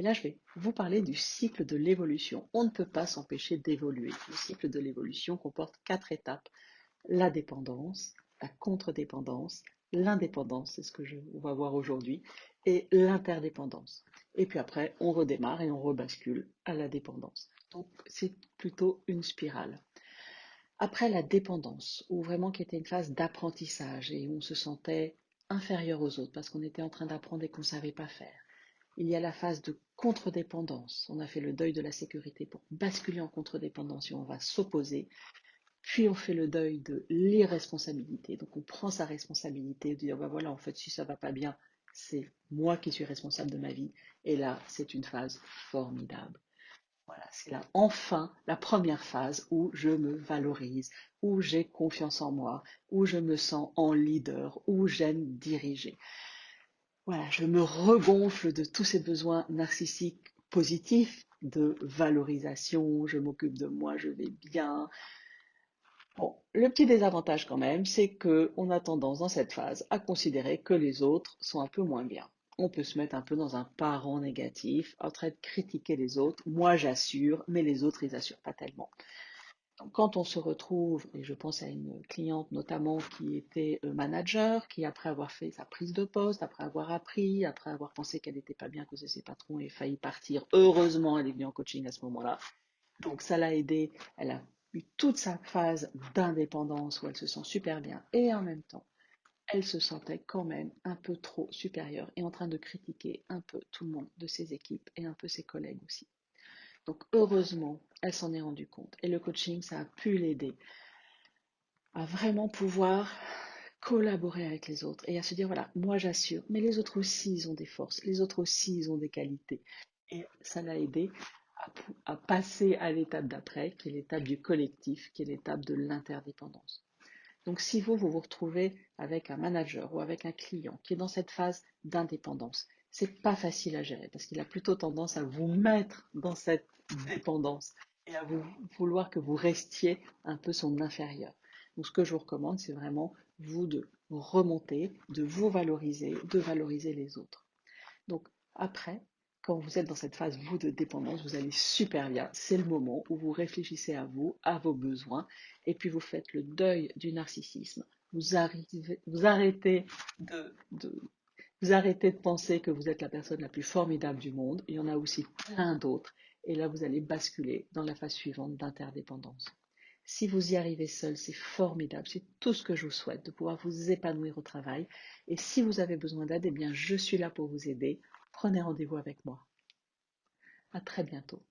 Et là, je vais vous parler du cycle de l'évolution. On ne peut pas s'empêcher d'évoluer. Le cycle de l'évolution comporte 4 étapes. La dépendance, la contre-dépendance, l'indépendance, c'est ce que on va voir aujourd'hui, et l'interdépendance. Et puis après, on redémarre et on rebascule à la dépendance. Donc, c'est plutôt une spirale. Après la dépendance, où vraiment qui était une phase d'apprentissage et où on se sentait inférieur aux autres parce qu'on était en train d'apprendre et qu'on ne savait pas faire. Il y a la phase de contre-dépendance. On a fait le deuil de la sécurité pour basculer en contre-dépendance et on va s'opposer. Puis on fait le deuil de l'irresponsabilité. Donc on prend sa responsabilité, de dire bah voilà, en fait, si ça va pas bien, c'est moi qui suis responsable de ma vie. Et là, c'est une phase formidable. Voilà, c'est là enfin la première phase où je me valorise, où j'ai confiance en moi, où je me sens en leader, où j'aime diriger. Voilà, je me regonfle de tous ces besoins narcissiques positifs de valorisation, je m'occupe de moi, je vais bien. Bon, le petit désavantage quand même, c'est que on a tendance dans cette phase à considérer que les autres sont un peu moins bien. On peut se mettre un peu dans un parent négatif, en train de critiquer les autres. Moi, j'assure, mais les autres, ils assurent pas tellement. Donc, quand on se retrouve, et je pense à une cliente notamment qui était manager, qui après avoir fait sa prise de poste, après avoir appris, après avoir pensé qu'elle n'était pas bien à cause de ses patrons et failli partir, heureusement, elle est venue en coaching à ce moment-là. Donc ça l'a aidée, elle a eu toute sa phase d'indépendance où elle se sent super bien et en même temps, elle se sentait quand même un peu trop supérieure et en train de critiquer un peu tout le monde de ses équipes et un peu ses collègues aussi. Donc heureusement, elle s'en est rendue compte et le coaching, ça a pu l'aider à vraiment pouvoir collaborer avec les autres et à se dire voilà, moi j'assure, mais les autres aussi ils ont des forces, les autres aussi ils ont des qualités. Et ça l'a aidé à passer à l'étape d'après, qui est l'étape du collectif, qui est l'étape de l'interdépendance. Donc si vous vous retrouvez avec un manager ou avec un client qui est dans cette phase d'indépendance, c'est pas facile à gérer parce qu'il a plutôt tendance à vous mettre dans cette dépendance et à vous vouloir que vous restiez un peu son inférieur. Donc ce que je vous recommande, c'est vraiment vous de remonter, de vous valoriser, de valoriser les autres. Donc après, quand vous êtes dans cette phase, vous, de dépendance, vous allez super bien. C'est le moment où vous réfléchissez à vous, à vos besoins, et puis vous faites le deuil du narcissisme. Vous arrêtez vous arrêtez de penser que vous êtes la personne la plus formidable du monde. Il y en a aussi plein d'autres. Et là, vous allez basculer dans la phase suivante d'interdépendance. Si vous y arrivez seul, c'est formidable. C'est tout ce que je vous souhaite, de pouvoir vous épanouir au travail. Et si vous avez besoin d'aide, eh bien, je suis là pour vous aider. Prenez rendez-vous avec moi. À très bientôt.